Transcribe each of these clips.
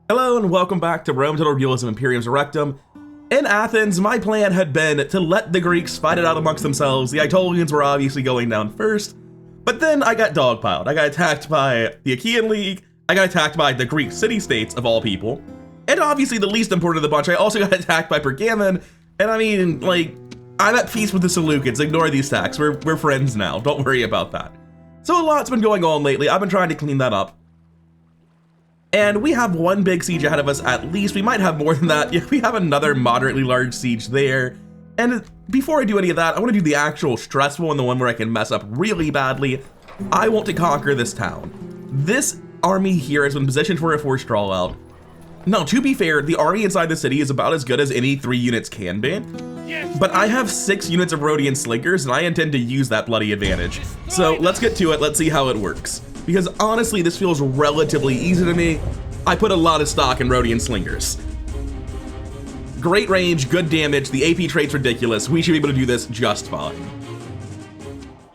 Hello and welcome back to Rome Total Realism Imperium Surrectum. In Athens, my plan had been to let the Greeks fight it out amongst themselves. The Aetolians were obviously going down first, but then I got dogpiled. I got attacked by the Achaean League, I got attacked by the Greek city-states of all people, and obviously the least important of the bunch, I also got attacked by Pergamon, and I mean, like, I'm at peace with the Seleucids. Ignore these attacks. We're friends now. Don't worry about that. So a lot's been going on lately. I've been trying to clean that up. And we have one big siege ahead of us at least. We might have more than that. Yeah, we have another moderately large siege there. And before I do any of that, I want to do the actual stressful one, the one where I can mess up really badly. I want to conquer this town. This army here has been positioned for a forced draw out. Now, to be fair, the army inside the city is about as good as any 3 units can be. But I have 6 units of Rhodian Slingers, and I intend to use that bloody advantage. So let's get to it. Let's see how it works. Because honestly, this feels relatively easy to me. I put a lot of stock in Rhodian Slingers. Great range, good damage, the AP trait's ridiculous. We should be able to do this just fine.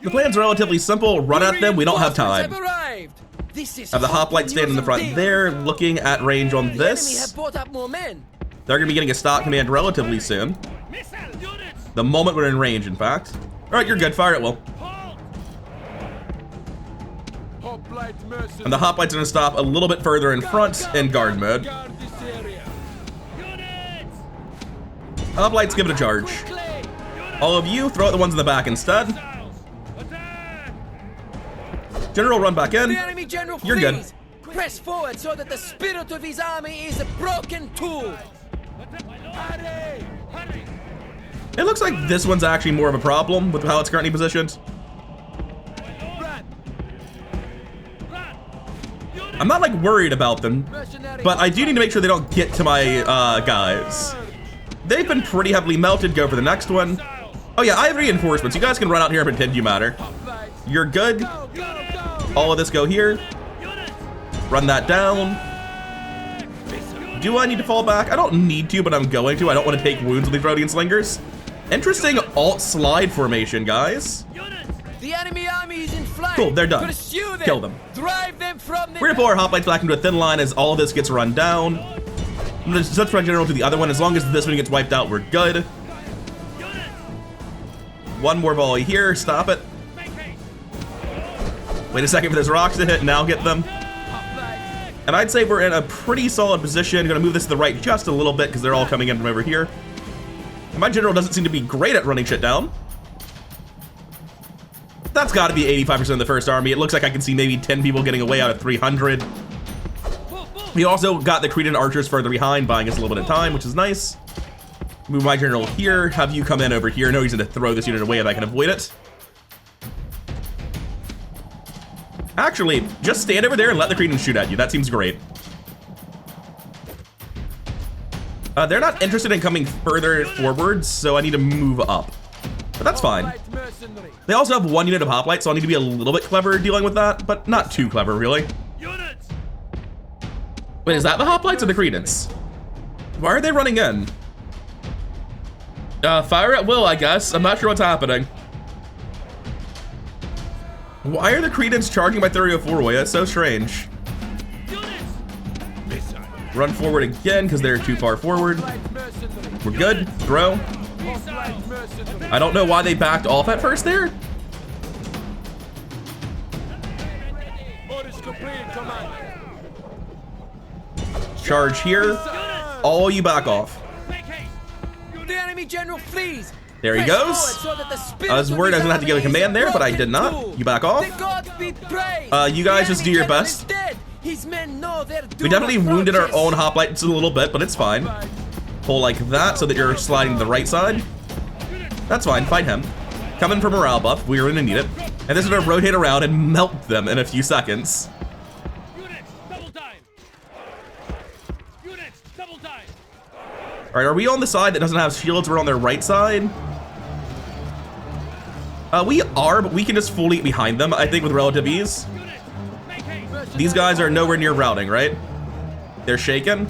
The plan's relatively simple. Run at them, we don't have time. Have the hoplite stand in the front there, looking at range on this. They're gonna be getting a stock command relatively soon. The moment we're in range, in fact. All right, you're good, fire at will. And the hoplite's gonna stop a little bit further in front in guard mode. Hoplites, give it a charge. All of you, throw out the ones in the back instead. General, run back in. You're good. Press forward so that the spirit of his army is a broken tool. It looks like this one's actually more of a problem with how it's currently positioned. I'm not like worried about them, but I do need to make sure they don't get to my guys. They've been pretty heavily melted. Go for the next one. Oh yeah, I have reinforcements. You guys can run out here and pretend you matter. You're good. All of this go here. Run that down. Do I need to fall back? I don't need to, but I'm going to. I don't want to take wounds with these Rhodian Slingers. Interesting alt slide formation, guys. The enemy army is in flight. Cool, they're done. Pursue them. Kill them. Drive them from the We're gonna pull our hoplites back into a thin line as all of this gets run down. I'm gonna switch my general to the other one. As long as this one gets wiped out, we're good. One more volley here, stop it. Wait a second for those rocks to hit, now get them. And I'd say we're in a pretty solid position. Gonna move this to the right just a little bit because they're all coming in from over here. And my general doesn't seem to be great at running shit down. That's gotta be 85% of the first army. It looks like I can see maybe 10 people getting away out of 300. We also got the Cretan archers further behind, buying us a little bit of time, which is nice. Move my general here, have you come in over here. No reason to throw this unit away if I can avoid it. Actually, just stand over there and let the Cretans shoot at you. That seems great. They're not interested in coming further forward, so I need to move up. But that's fine. They also have 1 unit of hoplite, so I need to be a little bit clever dealing with that, but not too clever, really. Wait, is that the hoplites or the Cretans? Why are they running in? Fire at will, I guess. I'm not sure what's happening. Why are the Cretans charging my 304 way? That's so strange. Run forward again because they're too far forward. We're good. Throw. I don't know why they backed off at first there. Charge here. All you back off. The enemy general flees. There he goes. I was worried I was gonna have to give a command there, but I did not. You back off. You guys just do your best. We definitely wounded our own hoplites a little bit, but it's fine. Pull like that so that you're sliding to the right side. That's fine, fight him. Come in for morale buff, we're gonna need it. And this is gonna rotate around and melt them in a few seconds. Alright, are we on the side that doesn't have shields? We're on their right side. We are, but we can just fully get behind them, I think, with relative ease. These guys are nowhere near routing, right? They're shaken.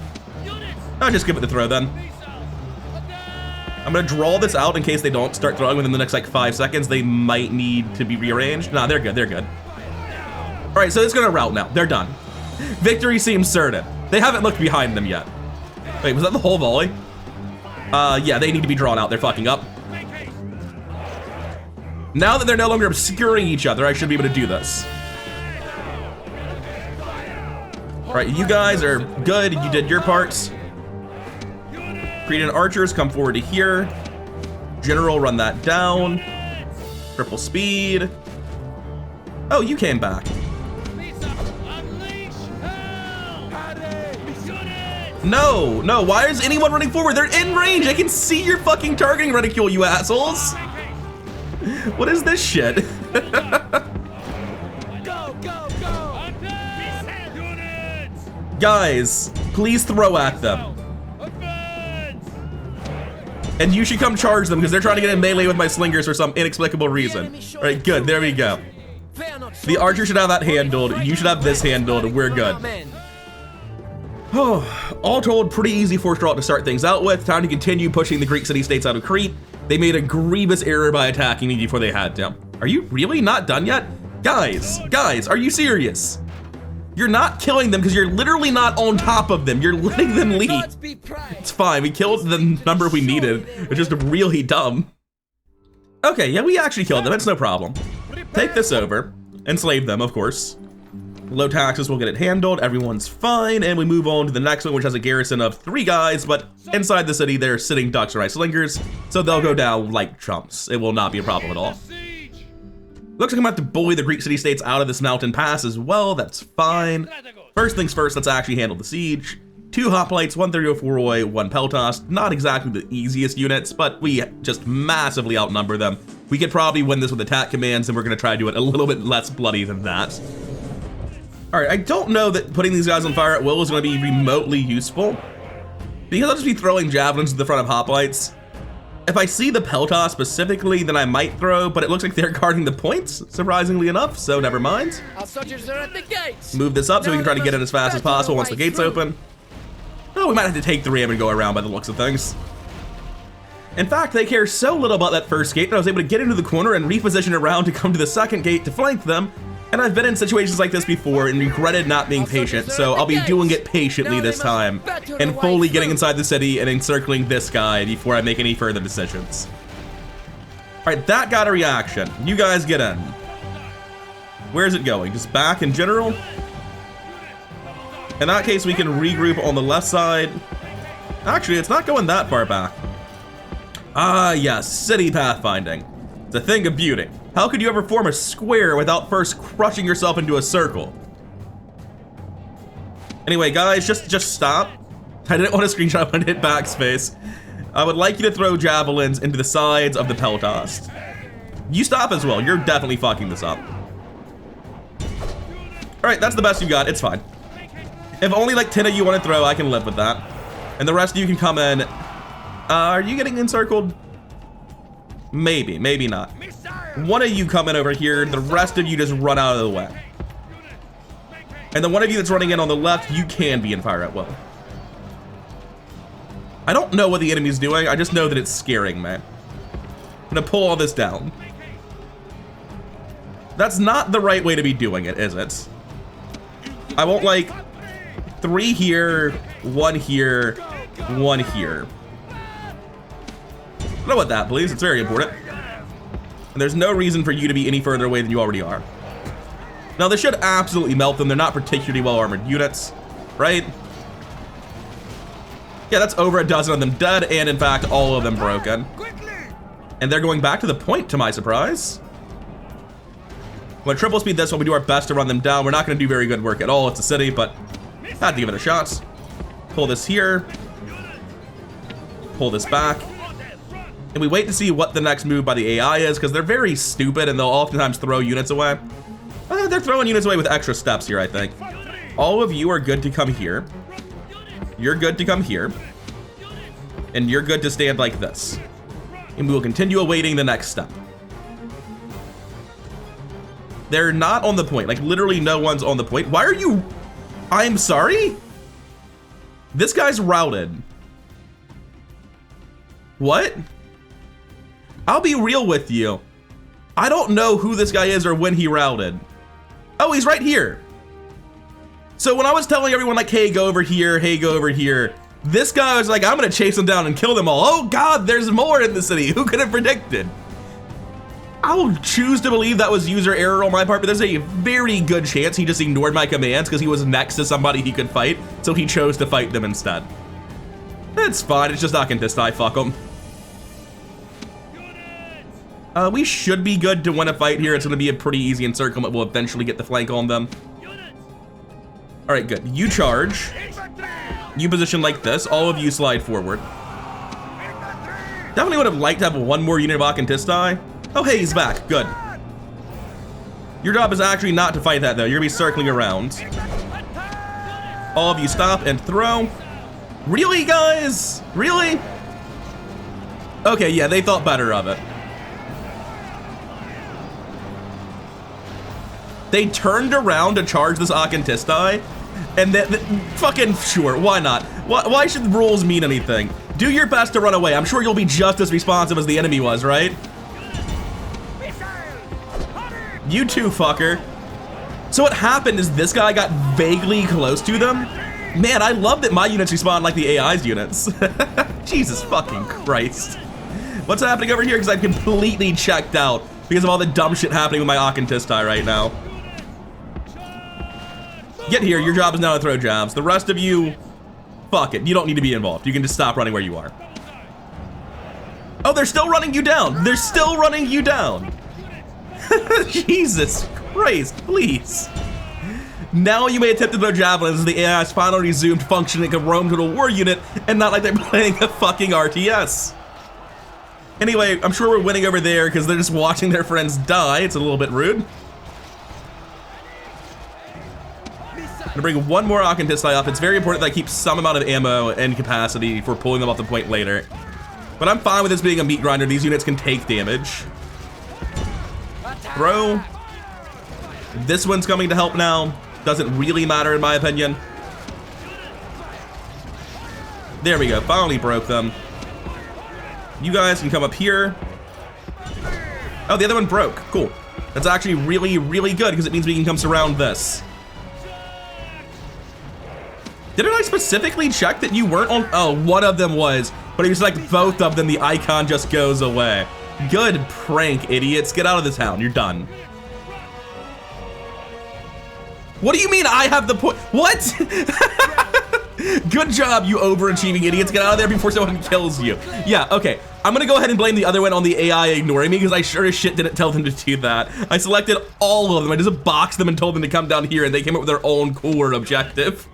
I'll just give it the throw then. I'm gonna draw this out in case they don't start throwing within the next like 5 seconds. They might need to be rearranged. Nah, they're good, they're good. All right, so it's gonna rout now. They're done. Victory seems certain. They haven't looked behind them yet. Wait, was that the whole volley? Yeah, they need to be drawn out. They're fucking up. Now that they're no longer obscuring each other, I should be able to do this. All right, you guys are good. You did your parts. Cretan archers, come forward to here. General, run that down. Triple speed. Oh, you came back. No, no, why is anyone running forward? They're in range. I can see your fucking targeting reticule, you assholes. What is this shit? Go, go, go. Guys, please throw at them. And you should come charge them because they're trying to get in melee with my slingers for some inexplicable reason. All right, good, there we go. The archer should have that handled. You should have this handled. We're good. Oh, all told, pretty easy force draw to start things out with. Time to continue pushing the Greek city-states out of Crete. They made a grievous error by attacking me before they had to. Are you really not done yet? Guys, are you serious? You're not killing them because you're literally not on top of them. You're letting them leave. It's fine, we killed the number we needed. It's just really dumb. Okay, yeah, we actually killed them, it's no problem. Take this over, enslave them, of course. Low taxes will get it handled, everyone's fine, and we move on to the next one, which has a garrison of 3 guys, but inside the city, they're sitting ducks or slingers, so they'll go down like chumps. It will not be a problem at all. Looks like I'm about to bully the Greek city-states out of this mountain pass as well, that's fine. First things first, let's actually handle the siege. 2 hoplites, 1 3004 1 peltas, not exactly the easiest units, but we just massively outnumber them. We could probably win this with attack commands, and we're gonna try to do it a little bit less bloody than that. All right, I don't know that putting these guys on fire at will is gonna be remotely useful, because I'll just be throwing javelins to the front of hoplites. If I see the peltas specifically, then I might throw, but it looks like they're guarding the points, surprisingly enough, so never mind. Our soldiers are at the gates. Move this up so we can try to get it as fast as possible once the gates open. Oh, we might have to take the ram and go around by the looks of things. In fact, they care so little about that first gate that I was able to get into the corner and reposition around to come to the second gate to flank them. And I've been in situations like this before and regretted not being patient, so I'll be doing it patiently this time and fully getting inside the city and encircling this guy before I make any further decisions. All right, that got a reaction. You guys get in. Where's it going? Just back in general? In that case, we can regroup on the left side. Actually, it's not going that far back. Ah, yes, city pathfinding. It's a thing of beauty. How could you ever form a square without first crushing yourself into a circle? Anyway, guys, just stop. I didn't want to screenshot, I wanted to hit backspace. I would like you to throw javelins into the sides of the peltas. You stop as well, you're definitely fucking this up. All right, that's the best you got, it's fine. If only like 10 of you want to throw, I can live with that. And the rest of you can come in. Are you getting encircled? Maybe, maybe not. One of you come in over here, the rest of you just run out of the way. And the one of you that's running in on the left, you can be in fire at will. I don't know what the enemy's doing, I just know that it's scaring me. I'm gonna pull all this down. That's not the right way to be doing it, is it? I want like 3 here, 1 here, 1 here. I don't want that, please, it's very important. And there's no reason for you to be any further away than you already are. Now, this should absolutely melt them. They're not particularly well-armored units, right? Yeah, that's over a dozen of them dead, and in fact, all of them broken. And they're going back to the point, to my surprise. I'm gonna triple speed this while we do our best to run them down. We're not gonna do very good work at all. It's a city, but had to give it a shot. Pull this here. Pull this back. And we wait to see what the next move by the AI is, because they're very stupid and they'll oftentimes throw units away. They're throwing units away with extra steps here, I think. All of you are good to come here. You're good to come here. And you're good to stand like this. And we will continue awaiting the next step. They're not on the point. Like, literally no one's on the point. Why are you... I'm sorry? This guy's routed. What? I'll be real with you. I don't know who this guy is or when he routed. Oh, he's right here. So when I was telling everyone like, hey, go over here, hey, go over here, this guy was like, I'm gonna chase them down and kill them all. Oh God, there's more in the city. Who could have predicted? I'll choose to believe that was user error on my part, but there's a very good chance he just ignored my commands because he was next to somebody he could fight, so he chose to fight them instead. It's fine, it's just Athens, fuck him. We should be good to win a fight here. It's gonna be a pretty easy encirclement. We'll eventually get the flank on them. All right, good. You charge. You position like this. All of you slide forward. Definitely would have liked to have one more unit of Athens. Oh, hey, he's back. Good. Your job is actually not to fight that, though. You're gonna be circling around. All of you stop and throw. Really, guys? Really? Okay, yeah, they thought better of it. They turned around to charge this Athens, and then fucking sure, why not? Why should the rules mean anything? Do your best to run away. I'm sure you'll be just as responsive as the enemy was, right? You too, fucker. So what happened is this guy got vaguely close to them. Man, I love that my units respawn like the AI's units. Jesus fucking Christ. What's happening over here? Because I'm completely checked out because of all the dumb shit happening with my Athens right now. Get here, your job is now to throw jabs. The rest of you, fuck it, you don't need to be involved. You can just stop running where you are. Oh, they're still running you down. They're still running you down. Jesus Christ, please. Now you may attempt to throw javelins as the AI's finally resumed functioning of roam to the war unit and not like they're playing a fucking RTS. Anyway, I'm sure we're winning over there because they're just watching their friends die. It's a little bit rude. I'm gonna bring one more Athens up. It's very important that I keep some amount of ammo and capacity for pulling them off the point later. But I'm fine with this being a meat grinder. These units can take damage. Throw. This one's coming to help now. Doesn't really matter in my opinion. There we go, finally broke them. You guys can come up here. Oh, the other one broke, cool. That's actually really, really good because it means we can come surround this. Didn't I specifically check that you weren't on? Oh, one of them was, but he was like both of them, the icon just goes away. Good prank, idiots. Get out of the town, you're done. What do you mean I have the point? What? Good job, you overachieving idiots. Get out of there before someone kills you. Yeah, okay. I'm gonna go ahead and blame the other one on the AI ignoring me because I sure as shit didn't tell them to do that. I selected all of them. I just boxed them and told them to come down here and they came up with their own cooler objective.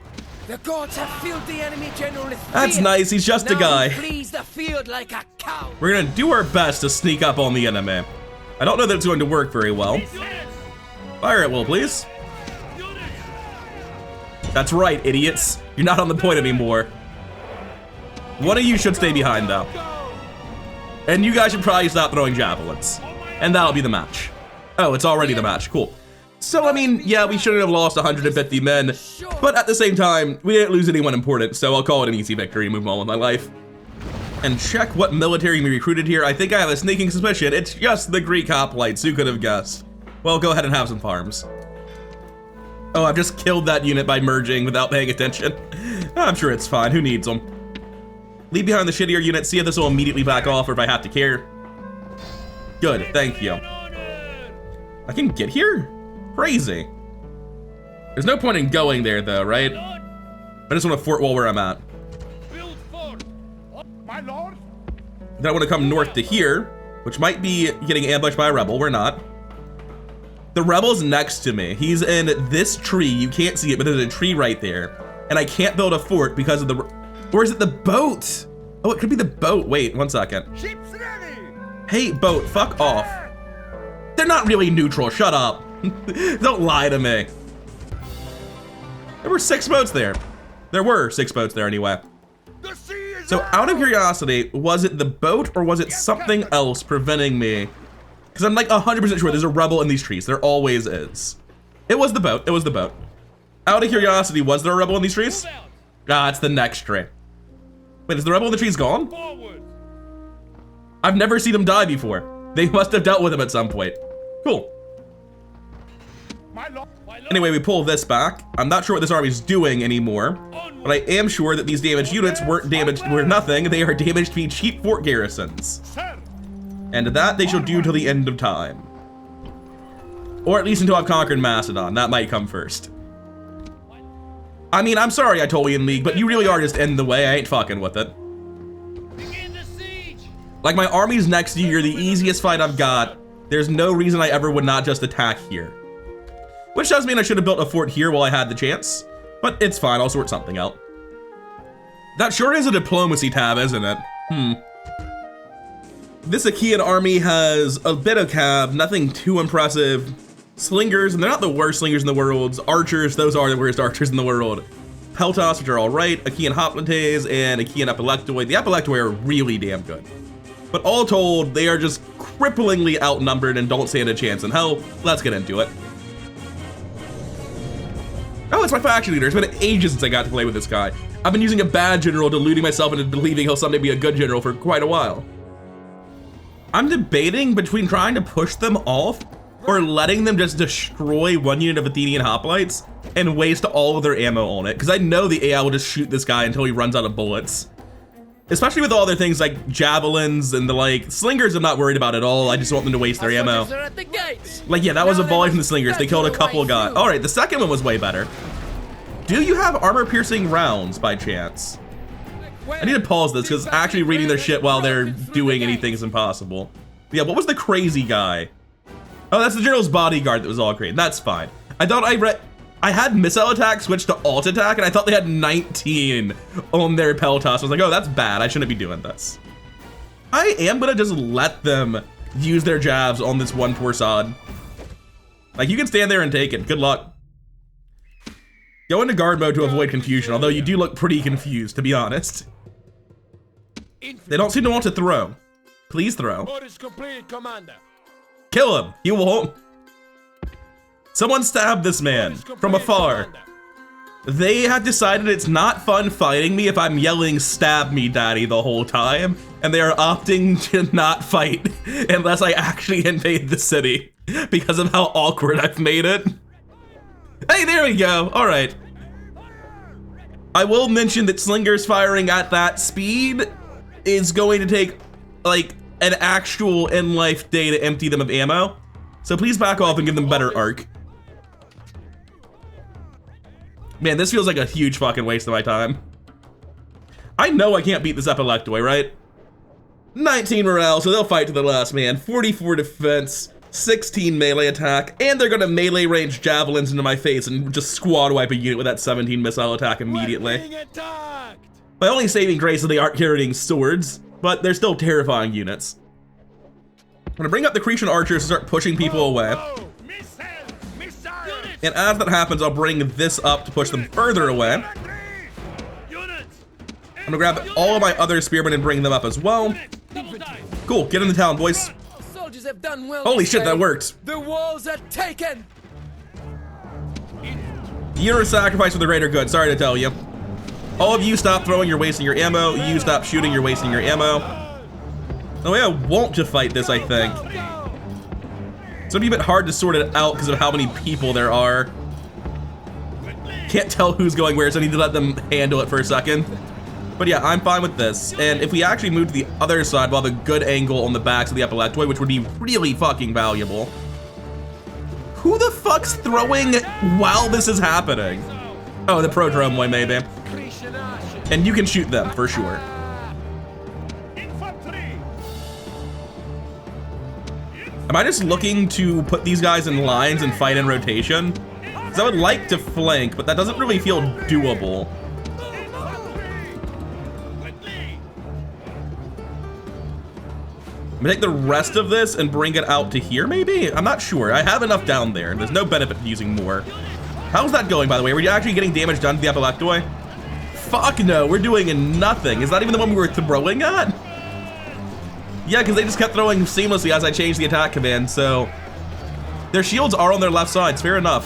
The gods have filled the enemy general with fear. That's nice, he's just a guy. Now he flees the field like a cow. We're gonna do our best to sneak up on the enemy. I don't know that it's going to work very well. Fire at will, please. That's right, idiots. You're not on the point anymore. One of you should stay behind, though. And you guys should probably stop throwing javelins. And that'll be the match. Oh, it's already the match, cool. So, I mean, yeah, we shouldn't have lost 150 men, but at the same time, we didn't lose anyone important, so I'll call it an easy victory and move on with my life. And check what military we recruited here. I think I have a sneaking suspicion. It's just the Greek hoplites. Who could have guessed? Well, go ahead and have some farms. Oh, I've just killed that unit by merging without paying attention. I'm sure it's fine. Who needs them? Leave behind the shittier unit. See if this will immediately back off or if I have to care. Good, thank you. I can get here? Crazy. There's no point in going there though, right? I just want to fort wall where I'm at. My lord? Then I want to come north to here, which might be getting ambushed by a rebel. We're not. The rebel's next to me. He's in this tree. You can't see it, but there's a tree right there. And I can't build a fort because of the, or is it the boat? Oh, it could be the boat. Wait, 1 second. Ship's ready. Hey, boat, fuck off. They're not really neutral, shut up. Don't lie to me. There were 6 boats there. There were 6 boats there anyway. The sea is So out of curiosity, was it the boat or was it something else preventing me? Because I'm like 100% sure there's a rebel in these trees. There always is. It was the boat, it was the boat. Out of curiosity, was there a rebel in these trees? Ah, it's the next tree. Wait, is the rebel in the trees gone? forward. I've never seen him die before. They must have dealt with him at some point. Cool. My lord. Anyway, we pull this back. I'm not sure what this army's doing anymore, but I am sure that these damaged units were nothing. They are damaged to be cheap fort garrisons. And that they shall do till the end of time. Or at least until I've conquered Macedon. That might come first. I mean, I'm sorry, Aetolian League, but you really are just in the way. I ain't fucking with it. Like, my army's next to you. You're the easiest fight I've got. There's no reason I ever would not just attack here. Which does mean I should have built a fort here while I had the chance. But it's fine, I'll sort something out. That sure is a diplomacy tab, isn't it? This Achaean army has a bit of cav, nothing too impressive. Slingers, and they're not the worst slingers in the world. Archers, those are the worst archers in the world. Peltas, which are alright. Achaean hoplites and Achaean epilectoi. The epilectoi are really damn good. But all told, they are just cripplingly outnumbered and don't stand a chance in hell. Let's get into it. Oh, it's my faction leader. It's been ages since I got to play with this guy. I've been using a bad general, deluding myself into believing he'll someday be a good general for quite a while. I'm debating between trying to push them off or letting them just destroy one unit of Athenian hoplites and waste all of their ammo on it. Because I know the AI will just shoot this guy until he runs out of bullets. Especially with all their things like javelins and the like. Slingers I'm not worried about at all. I just want them to waste their ammo. Like, yeah, that was a volley from the Slingers. They killed a couple of guys. All right, the second one was way better. Do you have armor-piercing rounds by chance? I need to pause this because actually reading their shit while they're doing anything is impossible. Yeah, what was the crazy guy? Oh, that's the general's bodyguard that was all crazy. That's fine. I thought I had missile attack switched to alt attack, and I thought they had 19 on their Peltas. I was like, oh, that's bad. I shouldn't be doing this. I am gonna just let them use their jabs on this one poor sod. Like, you can stand there and take it. Good luck. Go into guard mode to avoid confusion, although you do look pretty confused, to be honest. They don't seem to want to throw. Please throw. Kill him. He won't. Someone stabbed this man from afar. They have decided it's not fun fighting me if I'm yelling "stab me, daddy" the whole time, and they are opting to not fight unless I actually invade the city because of how awkward I've made it. Hey, there we go. All right. I will mention that Slingers firing at that speed is going to take like an actual in-life day to empty them of ammo. So please back off and give them better arc. Man, this feels like a huge fucking waste of my time. I know I can't beat this epilectoi, right? 19 morale, so they'll fight to the last man. 44 defense, 16 melee attack, and they're gonna melee range javelins into my face and just squad wipe a unit with that 17 missile attack immediately. My only saving grace is they aren't carrying swords, but they're still terrifying units. I'm gonna bring up the Cretan archers and start pushing people away. And as that happens, I'll bring this up to push them further away. I'm gonna grab all of my other spearmen and bring them up as well. Cool, get in the town, boys. Soldiers have done well. Holy shit, that worked. The walls are taken. You're a sacrifice for the greater good, sorry to tell you. All of you stop throwing, you're wasting your ammo. You stop shooting, you're wasting your ammo. The way I want to fight this, I think. It's gonna be a bit hard to sort it out because of how many people there are. Can't tell who's going where, so I need to let them handle it for a second. But yeah, I'm fine with this. And if we actually move to the other side, we'll have a good angle on the backs of the epilectoi, which would be really fucking valuable. Who the fuck's throwing while this is happening? Oh, the prodrome way, maybe. And you can shoot them, for sure. Am I just looking to put these guys in lines and fight in rotation? Because I would like to flank, but that doesn't really feel doable. I'm gonna take the rest of this and bring it out to here, maybe? I'm not sure. I have enough down there. There's no benefit to using more. How's that going, by the way? Were you actually getting damage done to the epilectoi? Fuck no, we're doing nothing. Is that even the one we were throwing at? Yeah, because they just kept throwing seamlessly as I changed the attack command, so... Their shields are on their left sides, fair enough.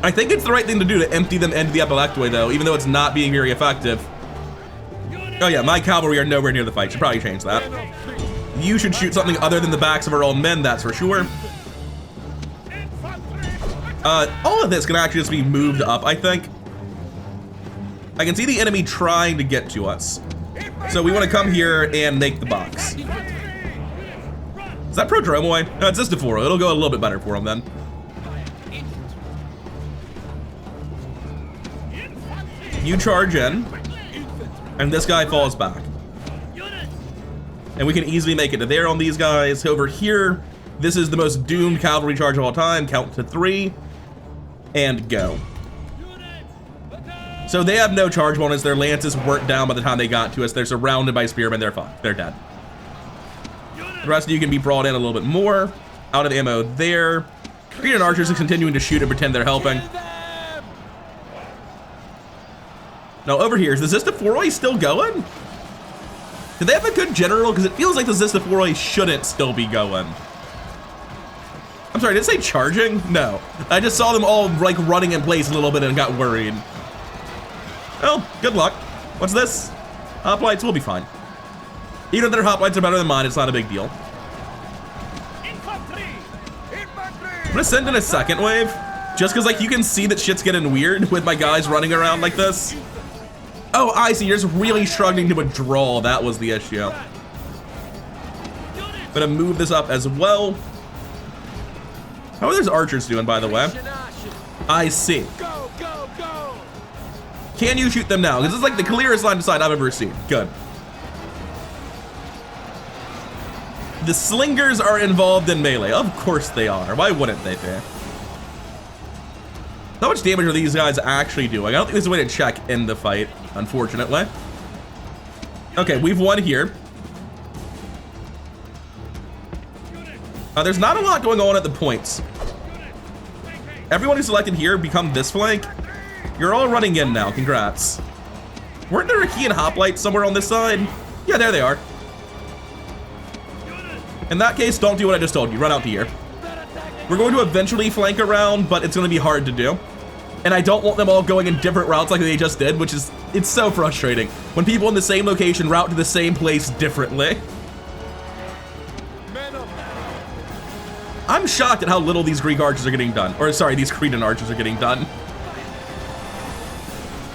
I think it's the right thing to do to empty them into the epilectoi, though, even though it's not being very effective. Oh yeah, my cavalry are nowhere near the fight. Should probably change that. You should shoot something other than the backs of our own men, that's for sure. All of this can actually just be moved up, I think. I can see the enemy trying to get to us. So we want to come here and make the box. Is that Prodromoy? No, it's Zistaforo. It'll go a little bit better for him then. You charge in, and this guy falls back. And we can easily make it to there on these guys. Over here, this is the most doomed cavalry charge of all time. Count to 3, and go. So they have no charge bonus. Their lances weren't down by the time they got to us. They're surrounded by spearmen. They're fine. They're dead. The rest of you can be brought in a little bit more. Out of ammo there. Rhodian archers are continuing to shoot and pretend they're helping. Now over here, is the Zistaforoi still going? Do they have a good general? Because it feels like the Zistaforoi shouldn't still be going. I'm sorry, did it say charging? No. I just saw them all like running in place a little bit and got worried. Oh, good luck. What's this? Hoplites will be fine. Even if their hoplites are better than mine, it's not a big deal. I'm gonna send in a second wave, just because like you can see that shit's getting weird with my guys running around like this. Oh, I see, you're just really struggling to withdraw. That was the issue. I'm gonna move this up as well. How are those archers doing, by the way? I see. Can you shoot them now? Because this is like the clearest line of sight I've ever seen. Good. The Slingers are involved in melee. Of course they are. Why wouldn't they be? How much damage are these guys actually doing? I don't think there's a way to check in the fight, unfortunately. Okay, we've won here. There's not a lot going on at the points. Everyone who's selected here become this flank. You're all running in now. Congrats. Weren't there a key and hoplite somewhere on this side? Yeah, there they are. In that case, don't do what I just told you. Run out to here. We're going to eventually flank around, but it's going to be hard to do. And I don't want them all going in different routes like they just did, which is, it's so frustrating. When people in the same location route to the same place differently. I'm shocked at how little these Greek archers are getting done. Or sorry, these Cretan archers are getting done.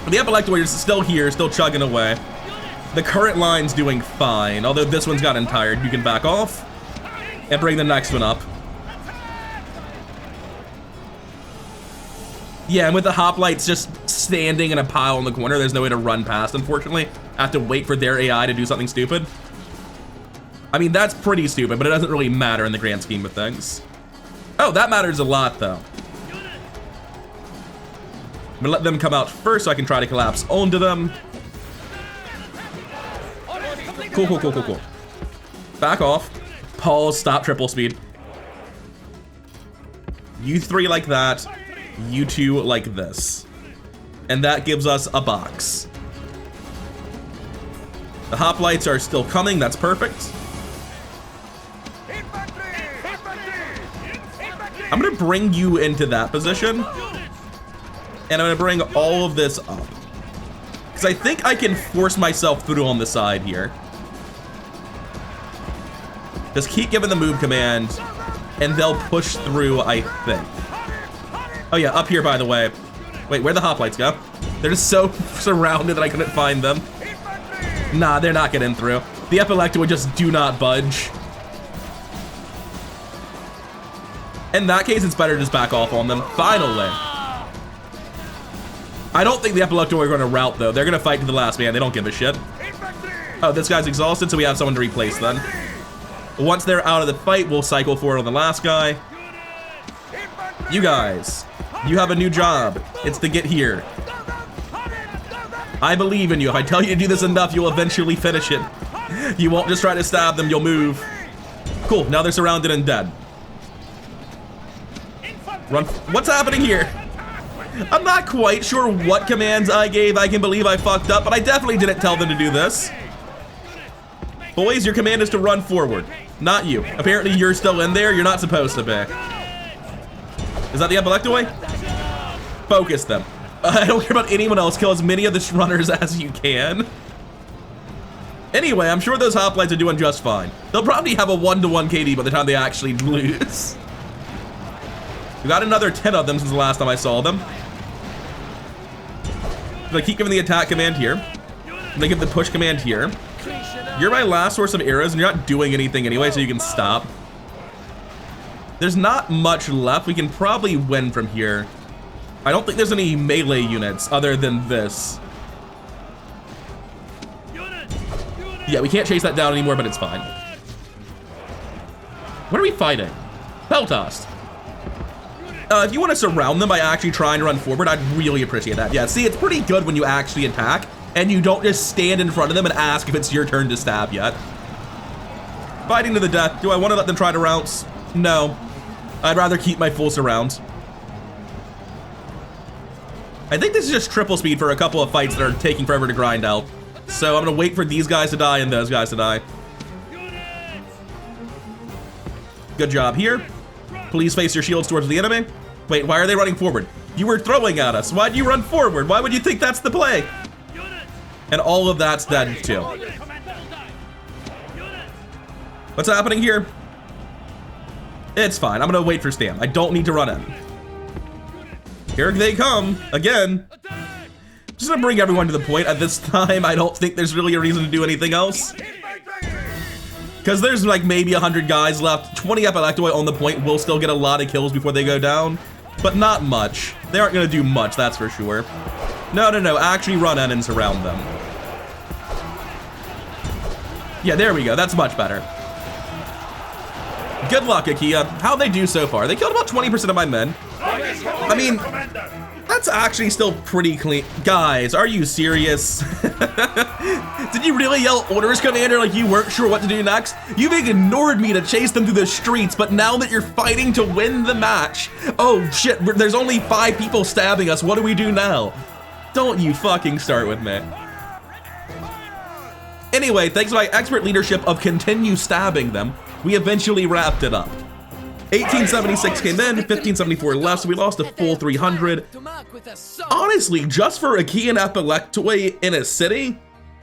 But the Epileptoid is still here, still chugging away. The current line's doing fine, although this one's gotten tired. You can back off and bring the next one up. Yeah, and with the hoplites just standing in a pile in the corner, there's no way to run past, unfortunately. I have to wait for their AI to do something stupid. I mean, that's pretty stupid, but it doesn't really matter in the grand scheme of things. Oh, that matters a lot, though. I'm gonna let them come out first so I can try to collapse onto them. Cool, cool, cool, cool, cool. Back off. Pause, stop, triple speed. You three like that. You two like this. And that gives us a box. The hoplites are still coming, that's perfect. I'm gonna bring you into that position. And I'm gonna bring all of this up. Because I think I can force myself through on the side here. Just keep giving the move command, and they'll push through, I think. Oh yeah, up here, by the way. Wait, where'd the hoplites go? They're just so surrounded that I couldn't find them. Nah, they're not getting through. The Epileptoid just do not budge. In that case, it's better to just back off on them. Finally. I don't think the Epileptoid are going to rout, though. They're going to fight to the last man. They don't give a shit. Oh, this guy's exhausted, so we have someone to replace then. Once they're out of the fight, we'll cycle forward on the last guy. You guys, you have a new job. It's to get here. I believe in you. If I tell you to do this enough, you'll eventually finish it. You won't just try to stab them, you'll move. Cool, now they're surrounded and dead. Run. What's happening here? I'm not quite sure what commands I gave. I can believe I fucked up, but I definitely didn't tell them to do this. Boys, your command is to run forward, not you. Apparently you're still in there. You're not supposed to be. Is that the Epileptoid? Focus them. I don't care about anyone else. Kill as many of the runners as you can. Anyway, I'm sure those hoplites are doing just fine. They'll probably have a 1-to-1 KD by the time they actually lose. We got another 10 of them since the last time I saw them. I keep giving the attack command here. I'm gonna give the push command here. You're my last source of arrows, and you're not doing anything anyway, so you can stop. There's not much left. We can probably win from here. I don't think there's any melee units other than this. Yeah, we can't chase that down anymore, but it's fine. What are we fighting? Peltost. If you want to surround them by actually trying to run forward, I'd really appreciate that. Yeah, see, it's pretty good when you actually attack and you don't just stand in front of them and ask if it's your turn to stab yet. Fighting to the death. Do I want to let them try to rounce? No. I'd rather keep my full surround. I think this is just triple speed for a couple of fights that are taking forever to grind out. So I'm gonna wait for these guys to die and those guys to die. Good job here. Please face your shields towards the enemy. Wait, why are they running forward? You were throwing at us. Why'd you run forward? Why would you think that's the play? And all of that's dead too. What's happening here? It's fine. I'm gonna wait for Stam. I don't need to run in. Here they come again. Just gonna bring everyone to the point. At this time, I don't think there's really a reason to do anything else. Because there's like maybe 100 guys left. 20 Epileptoi on the point will still get a lot of kills before they go down. But not much. They aren't gonna do much, that's for sure. No, no, no. Actually run in and surround them. Yeah, there we go. That's much better. Good luck, Akia. How'd they do so far? They killed about 20% of my men. I mean, that's actually still pretty clean. Guys, are you serious? Did you really yell orders, Commander, like you weren't sure what to do next? You've ignored me to chase them through the streets, but now that you're fighting to win the match, oh shit, there's only 5 people stabbing us. What do we do now? Don't you fucking start with me. Anyway, thanks to my expert leadership of continue stabbing them, we eventually wrapped it up. 1876 came in, 1574 left, so we lost a full 300. Honestly, just for Akia and Epileptoi in a city,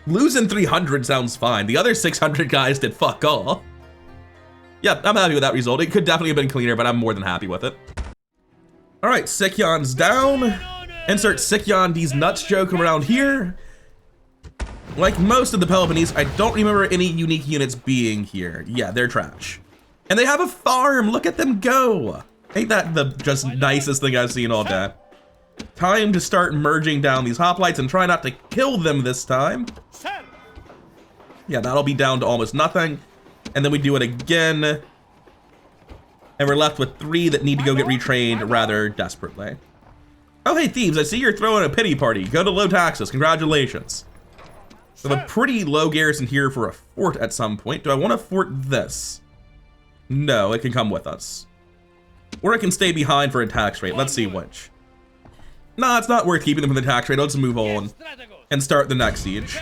losing 300 sounds fine. The other 600 guys did fuck all. Yeah, I'm happy with that result. It could definitely have been cleaner, but I'm more than happy with it. All right, Sikion's down. Insert Sikyon D's nuts joke around here. Like most of the Peloponnese, I don't remember any unique units being here. Yeah, they're trash. And they have a farm, look at them go. Ain't that the just nicest thing I've seen all day? Time to start merging down these hoplites and try not to kill them this time. Yeah, that'll be down to almost nothing. And then we do it again. And we're left with 3 that need to go get retrained rather desperately. Oh, hey thieves, I see you're throwing a pity party. Go to low taxes, congratulations. We have a pretty low garrison here for a fort at some point. Do I want to fort this? No, it can come with us. Or it can stay behind for a tax rate. Let's see which. Nah, it's not worth keeping them for the tax rate. Let's move on and start the next siege.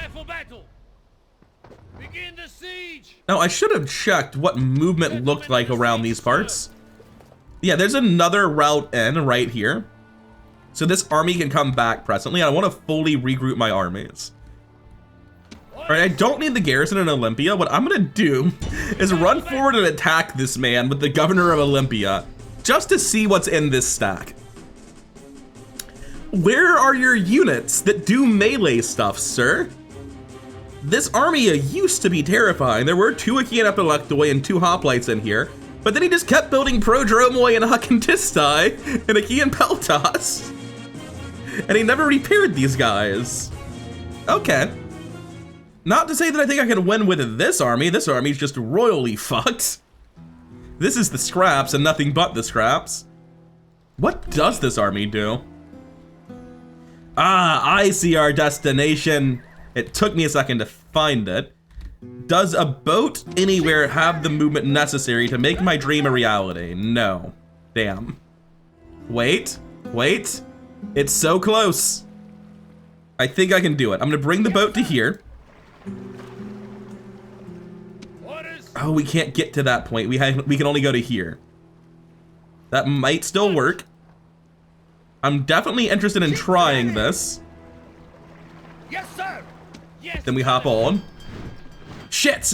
Now, I should have checked what movement looked like around these parts. Yeah, there's another route in right here. So this army can come back presently. I want to fully regroup my armies. All right, I don't need the garrison in Olympia. What I'm gonna do is run forward and attack this man with the governor of Olympia just to see what's in this stack. Where are your units that do melee stuff, sir? This army used to be terrifying. There were 2 Achaean Epileptoi and 2 hoplites in here, but then he just kept building Prodromoi and Hakantistai and Achaean Peltos. And he never repaired these guys. Okay. Not to say that I think I can win with this army. This army's just royally fucked. This is the scraps and nothing but the scraps. What does this army do? Ah, I see our destination. It took me a second to find it. Does a boat anywhere have the movement necessary to make my dream a reality? No. Damn. Wait. It's so close. I think I can do it. I'm gonna bring the boat to here. Oh, we can't get to that point. We can only go to here. That might still work. I'm definitely interested in trying this. Yes, sir. Yes. Then we hop on. Shit!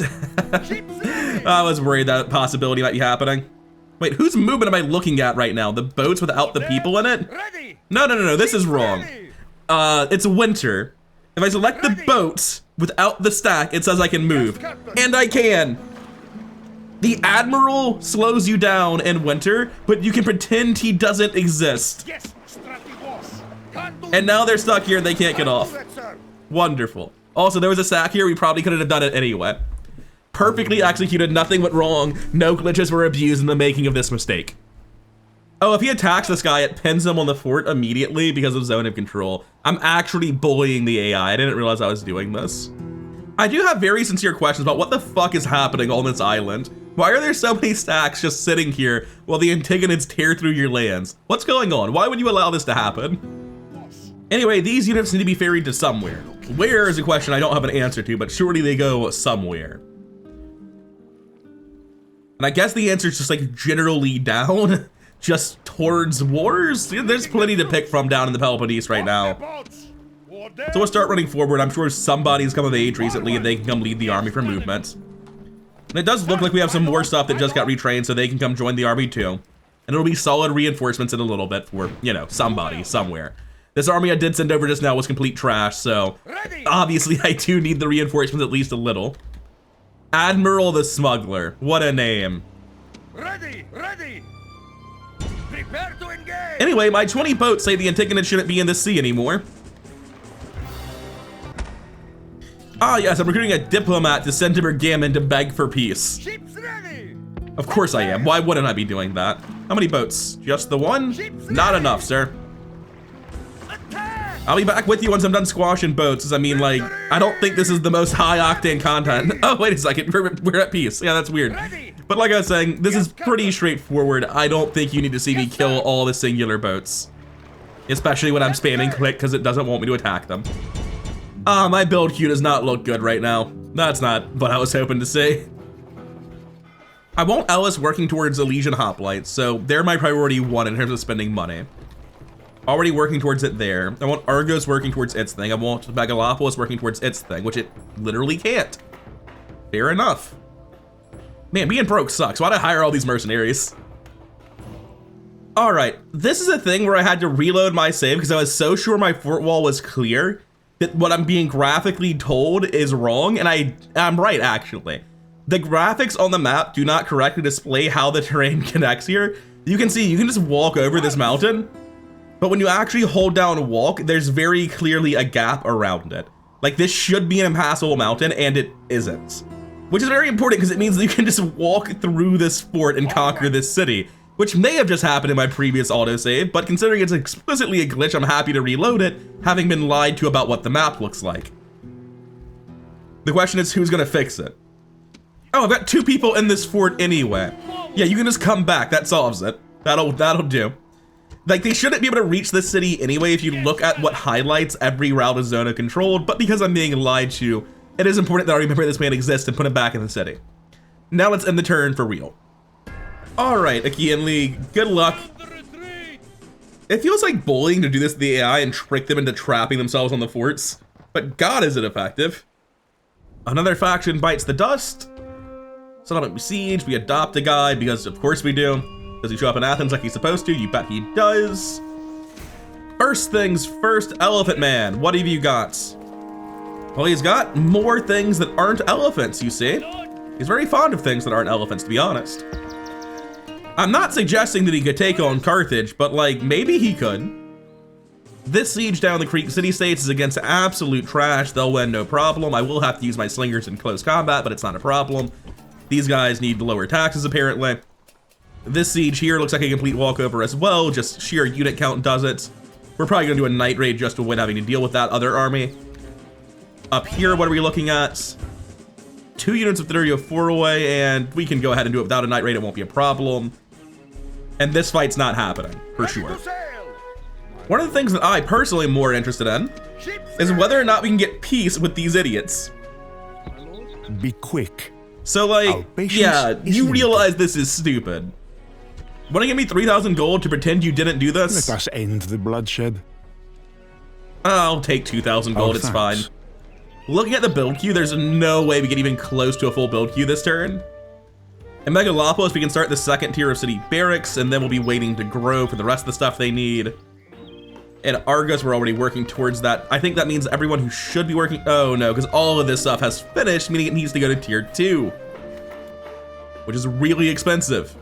I was worried that possibility might be happening. Wait, whose movement am I looking at right now? The boats without the people in it? Ready. No, this is wrong. It's winter. If I select the boats without the stack, it says I can move. And I can. The Admiral slows you down in winter, but you can pretend he doesn't exist. Yes, Stratigos. Can do. And now they're stuck here and they can't get off. That, sir. Wonderful. Also, there was a stack here. We probably could have done it anyway. Perfectly executed, nothing went wrong. No glitches were abused in the making of this mistake. Oh, if he attacks this guy, it pins him on the fort immediately because of zone of control. I'm actually bullying the AI. I didn't realize I was doing this. I do have very sincere questions about what the fuck is happening on this island. Why are there so many stacks just sitting here while the Antagonists tear through your lands? What's going on? Why would you allow this to happen? Anyway, these units need to be ferried to somewhere. Where is a question I don't have an answer to, but surely they go somewhere. And I guess the answer is just like generally down, just towards wars. There's plenty to pick from down in the Peloponnese right now. So we'll start running forward. I'm sure somebody's come of age recently and they can come lead the army for movement. And it does look like we have some more stuff that just got retrained so they can come join the army too. And it'll be solid reinforcements in a little bit for, you know, somebody, somewhere. This army I did send over just now was complete trash, so obviously I do need the reinforcements at least a little. Admiral the Smuggler, what a name. Ready, ready. Prepare to engage. Anyway, my 20 boats say the Antigonids shouldn't be in the sea anymore. Ah yes, I'm recruiting a diplomat to send to Bergamin to beg for peace. Ships ready. Of course I am, why wouldn't I be doing that? How many boats? Just the one? Not enough, sir. I'll be back with you once I'm done squashing boats, I mean, like, I don't think this is the most high-octane content. Oh, wait a second, we're at peace. Yeah, that's weird. But like I was saying, this is pretty straightforward. I don't think you need to see me kill all the singular boats. Especially when I'm spamming click, because it doesn't want me to attack them. Ah, my build queue does not look good right now. That's not what I was hoping to see. I want Ellis working towards Elysian Hoplites, so they're my priority one in terms of spending money. Already working towards it there. I want Argos working towards its thing. I want Megalopolis working towards its thing, which it literally can't. Fair enough. Man, being broke sucks. Why'd I hire all these mercenaries? All right, this is a thing where I had to reload my save because I was so sure my fort wall was clear that what I'm being graphically told is wrong, and I'm right, actually. The graphics on the map do not correctly display how the terrain connects here. You can see, you can just walk over this mountain, but when you actually hold down walk, there's very clearly a gap around it. Like, this should be an impassable mountain, and it isn't. Which is very important because it means that you can just walk through this fort and conquer this city, which may have just happened in my previous autosave, but considering it's explicitly a glitch, I'm happy to reload it, having been lied to about what the map looks like. The question is, who's gonna fix it? Oh, I've got 2 people in this fort anyway. Yeah, you can just come back, that solves it. That'll do. Like, they shouldn't be able to reach the city anyway if you look at what highlights every route is zona controlled, but because I'm being lied to, it is important that I remember this man exists and put him back in the city. Now let's end the turn for real. Alright, Achaean League, good luck. It feels like bullying to do this to the AI and trick them into trapping themselves on the forts, but god is it effective. Another faction bites the dust. Settlement besieged, we adopt a guy because of course we do. Does he show up in Athens like he's supposed to? You bet he does. First things first, Elephant Man, what have you got? Well, he's got more things that aren't elephants, you see. He's very fond of things that aren't elephants, to be honest. I'm not suggesting that he could take on Carthage, but like, maybe he could. This siege down the Creek city-states is against absolute trash. They'll win no problem. I will have to use my slingers in close combat, but it's not a problem. These guys need lower taxes, apparently. This siege here looks like a complete walkover as well, just sheer unit count does it. We're probably gonna do a night raid just to avoid having to deal with that other army. Up here, what are we looking at? 2 units of 3004 away, and we can go ahead and do it without a night raid, it won't be a problem. And this fight's not happening, for sure. One of the things that I personally am more interested in is whether or not we can get peace with these idiots. Be quick. So like, yeah, you realize this is stupid. Want to give me 3,000 gold to pretend you didn't do this? Let us end the bloodshed. I'll take 2,000 gold, it's fine. Looking at the build queue, there's no way we get even close to a full build queue this turn. In Megalopolis, we can start the second tier of city barracks, and then we'll be waiting to grow for the rest of the stuff they need. In Argos, we're already working towards that. I think that means everyone who should be working, oh no, because all of this stuff has finished, meaning it needs to go to tier 2, which is really expensive.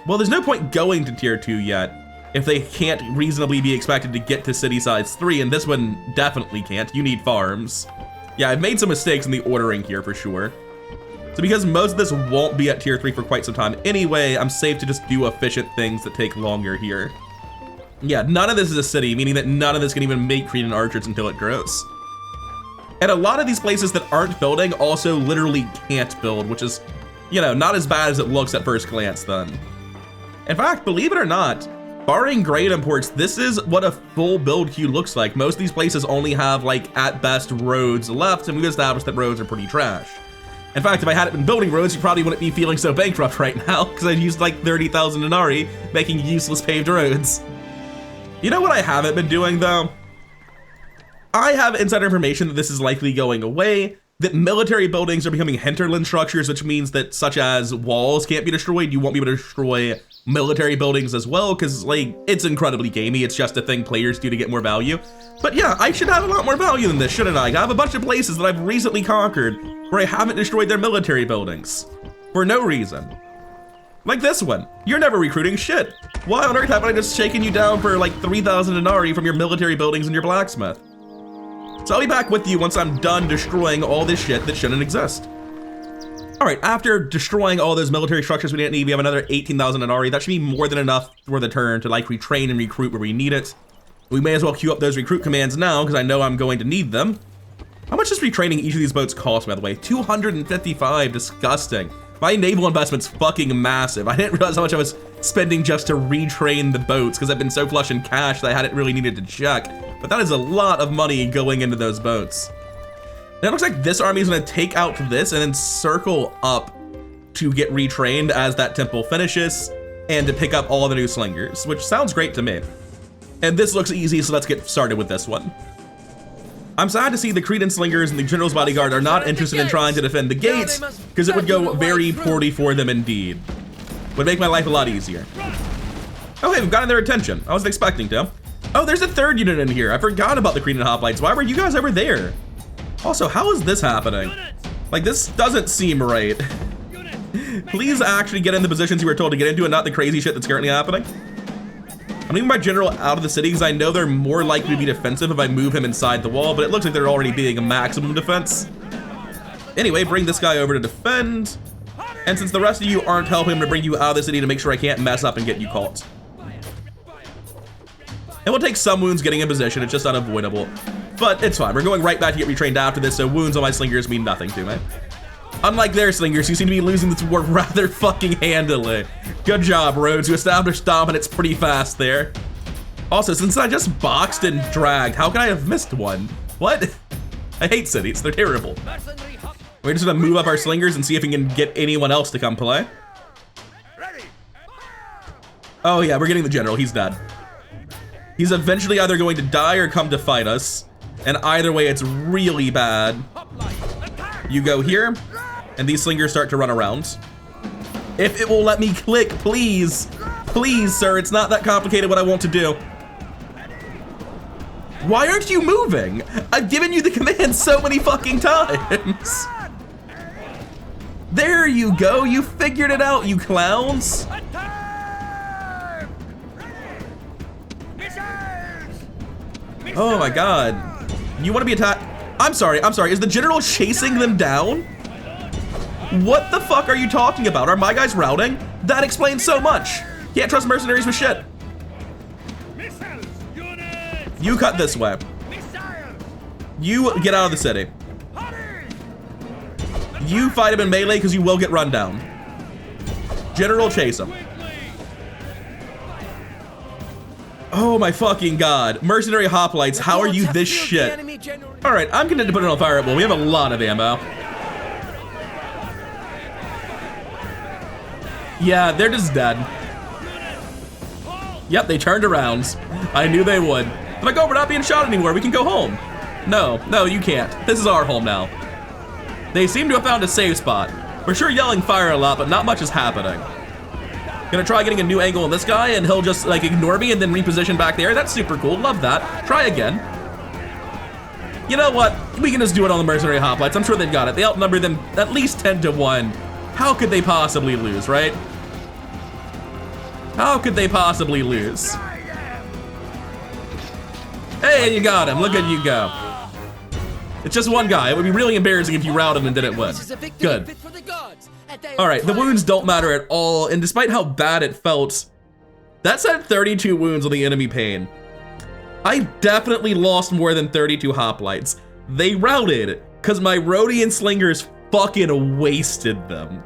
Well, there's no point going to tier 2 yet if they can't reasonably be expected to get to city size 3, and this one definitely can't. You need farms. Yeah, I've made some mistakes in the ordering here for sure. So because most of this won't be at tier 3 for quite some time anyway, I'm safe to just do efficient things that take longer here. Yeah, none of this is a city, meaning that none of this can even make Cretan archers until it grows. And a lot of these places that aren't building also literally can't build, which is, you know, not as bad as it looks at first glance then. In fact, believe it or not, barring grade imports, this is what a full build queue looks like. Most of these places only have, like, at best roads left, and we've established that roads are pretty trash. In fact, if I hadn't been building roads, you probably wouldn't be feeling so bankrupt right now, because I'd used like 30,000 denarii making useless paved roads. You know what I haven't been doing though? I have insider information that this is likely going away, that military buildings are becoming hinterland structures, which means that such as walls can't be destroyed, you won't be able to destroy military buildings as well, because like, it's incredibly gamey, it's just a thing players do to get more value. But yeah, I should have a lot more value than this, shouldn't I? I have a bunch of places that I've recently conquered where I haven't destroyed their military buildings for no reason. Like this one, you're never recruiting shit. Why on earth haven't I just shaken you down for like 3,000 denarii from your military buildings and your blacksmith? So I'll be back with you once I'm done destroying all this shit that shouldn't exist. All right, after destroying all those military structures we didn't need, we have another 18,000 denarii. That should be more than enough for the turn to like retrain and recruit where we need it. We may as well queue up those recruit commands now because I know I'm going to need them. How much does retraining each of these boats cost, by the way? 255, disgusting. My naval investment's fucking massive. I didn't realize how much I was spending just to retrain the boats because I've been so flush in cash that I hadn't really needed to check. But that is a lot of money going into those boats. And it looks like this army is gonna take out this and then circle up to get retrained as that temple finishes and to pick up all the new slingers, which sounds great to me. And this looks easy, so let's get started with this one. I'm sad to see the Cretan slingers and the general's bodyguard are not interested in trying to defend the gates, because it would go very poorly for them indeed. Would make my life a lot easier. Oh hey, we've gotten their attention. I wasn't expecting to. Oh, there's a third unit in here. I forgot about the Cretan hoplites. Why were you guys over there? Also, how is this happening? Like, this doesn't seem right. Please actually get in the positions you were told to get into and not the crazy shit that's currently happening. I'm leaving my general out of the city because I know they're more likely to be defensive if I move him inside the wall, but it looks like they're already being a maximum defense. Anyway, bring this guy over to defend. And since the rest of you aren't helping him to bring you out of the city to make sure I can't mess up and get you caught. It will take some wounds getting in position, it's just unavoidable. But it's fine, we're going right back to get retrained after this, so wounds on my slingers mean nothing to me. Unlike their slingers, who seem to be losing this war rather fucking handily. Good job, Rhodes, you established dominance pretty fast there. Also, since I just boxed and dragged, how can I have missed one? What? I hate cities, they're terrible. We're just gonna move up our slingers and see if we can get anyone else to come play. Oh yeah, we're getting the general, he's dead. He's eventually either going to die or come to fight us. And either way, it's really bad. You go here, and these slingers start to run around. If it will let me click, please. Please, sir, it's not that complicated what I want to do. Why aren't you moving? I've given you the command so many fucking times. There you go, you figured it out, you clowns. Oh my god. You want to be attacked? I'm sorry, is the general chasing them down? What the fuck are you talking about? Are my guys routing? That explains so much. Can't trust mercenaries with shit. You cut this way. You get out of the city. You fight him in melee because you will get run down. General, chase him. Oh my fucking god. Mercenary hoplites, how are you this shit? Alright, I'm gonna put it on fire. Well, we have a lot of ammo. Yeah, they're just dead. Yep, they turned around. I knew they would. I'm like, oh, we're not being shot anymore. We can go home. No, you can't. This is our home now. They seem to have found a safe spot. We're sure yelling fire a lot, but not much is happening. Gonna try getting a new angle on this guy, and he'll just like ignore me and then reposition back there. That's super cool, love that. Try again. You know what? We can just do it on the mercenary hoplites. I'm sure they've got it. They outnumber them at least 10-1. How could they possibly lose, right? How could they possibly lose? Hey, you got him. Look at you go. It's just one guy. It would be really embarrassing if you routed him and didn't win. Good. All right, the wounds don't matter at all, and despite how bad it felt, that said 32 wounds on the enemy pane. I definitely lost more than 32 hoplites. They routed because my Rhodian Slingers fucking wasted them.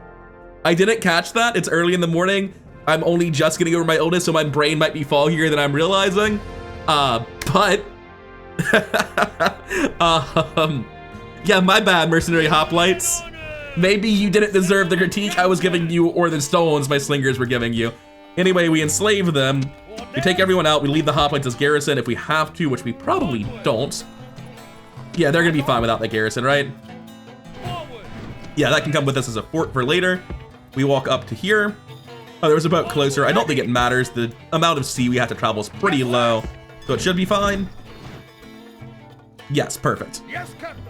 I didn't catch that. It's early in the morning. I'm only just getting over my illness, so my brain might be foggier than I'm realizing. But yeah, my bad, mercenary hoplites. Maybe you didn't deserve the critique I was giving you or the stones my Slingers were giving you. Anyway, we enslave them. We take everyone out. We leave the hoplites as garrison if we have to, which we probably don't. Yeah, they're gonna be fine without that garrison, right? Yeah, that can come with us as a fort for later. We walk up to here. Oh, there was a boat closer. I don't think it matters. The amount of sea we have to travel is pretty low, so it should be fine. Yes, perfect.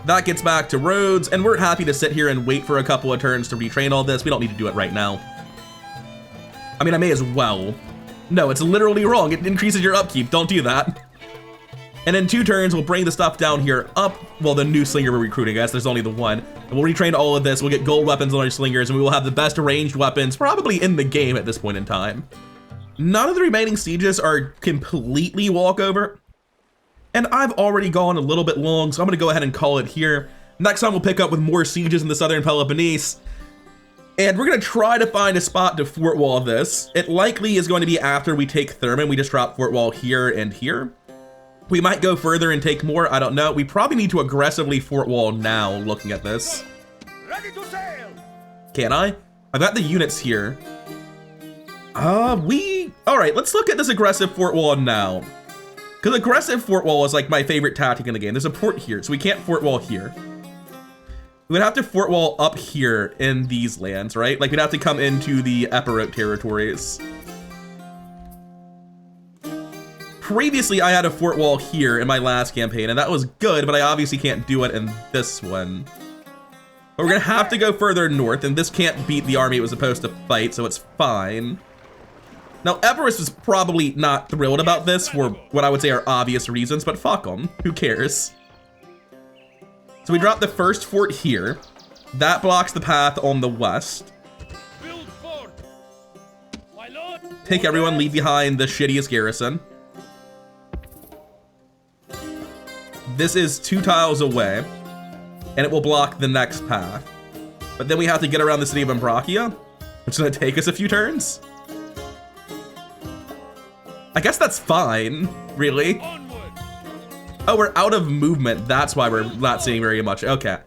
That gets back to Rhodes, and we're happy to sit here and wait for a couple of turns to retrain all this. We don't need to do it right now. I mean, I may as well. No, it's literally wrong. It increases your upkeep. Don't do that. And in 2 turns, we'll bring the stuff down here up. Well, the new Slinger we're recruiting, guys. There's only the one. And we'll retrain all of this. We'll get gold weapons on our Slingers, and we will have the best ranged weapons probably in the game at this point in time. None of the remaining sieges are completely walkover. And I've already gone a little bit long, so I'm going to go ahead and call it here. Next time, we'll pick up with more sieges in the southern Peloponnese. And we're going to try to find a spot to fort wall this. It likely is going to be after we take Thermon. We just drop fort wall here and here. We might go further and take more. I don't know. We probably need to aggressively fort wall now, looking at this. Ready to sail. Can I? I've got the units here. All right, let's look at this aggressive fort wall now. Because aggressive fort wall is like my favorite tactic in the game. There's a port here, so we can't fort wall here. We would have to fort wall up here in these lands, right? Like we'd have to come into the Epirote territories. Previously, I had a fort wall here in my last campaign, and that was good, but I obviously can't do it in this one. But we're gonna have to go further north, and this can't beat the army it was supposed to fight, so it's fine. Now, Everest is probably not thrilled about this for what I would say are obvious reasons, but fuck them. Who cares? So we drop the first fort here. That blocks the path on the west. Take everyone, leave behind the shittiest garrison. This is 2 tiles away, and it will block the next path. But then we have to get around the city of Ambracia, which is gonna take us a few turns. I guess that's fine, really. Oh, we're out of movement. That's why we're not seeing very much. Okay.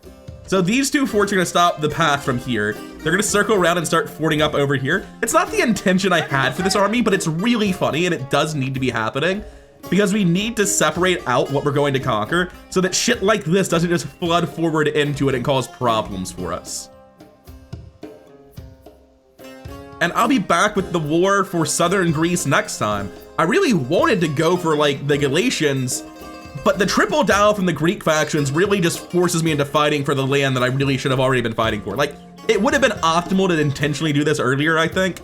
So these 2 forts are gonna stop the path from here. They're gonna circle around and start forting up over here. It's not the intention I had for this army, but it's really funny and it does need to be happening because we need to separate out what we're going to conquer so that shit like this doesn't just flood forward into it and cause problems for us. And I'll be back with the war for southern Greece next time. I really wanted to go for like the Galatians, but the triple down from the Greek factions really just forces me into fighting for the land that I really should have already been fighting for. Like, it would have been optimal to intentionally do this earlier, I think.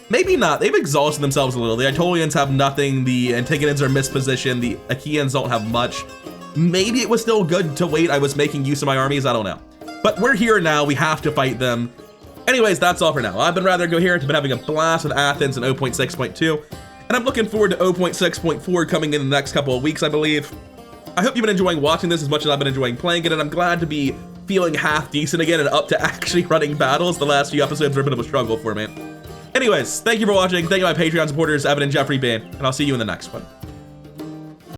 Maybe not. They've exhausted themselves a little. The Aetolians have nothing. The Antigonids are mispositioned. The Achaeans don't have much. Maybe it was still good to wait. I was making use of my armies. I don't know. But we're here now. We have to fight them. Anyways, that's all for now. I've been rather coherent. I've been having a blast with Athens and 0.6.2. And I'm looking forward to 0.6.4 coming in the next couple of weeks, I believe. I hope you've been enjoying watching this as much as I've been enjoying playing it, and I'm glad to be feeling half decent again and up to actually running battles. The last few episodes were a bit of a struggle for me. Anyways, thank you for watching. Thank you to my Patreon supporters, Evan and Jeffrey B, and I'll see you in the next one.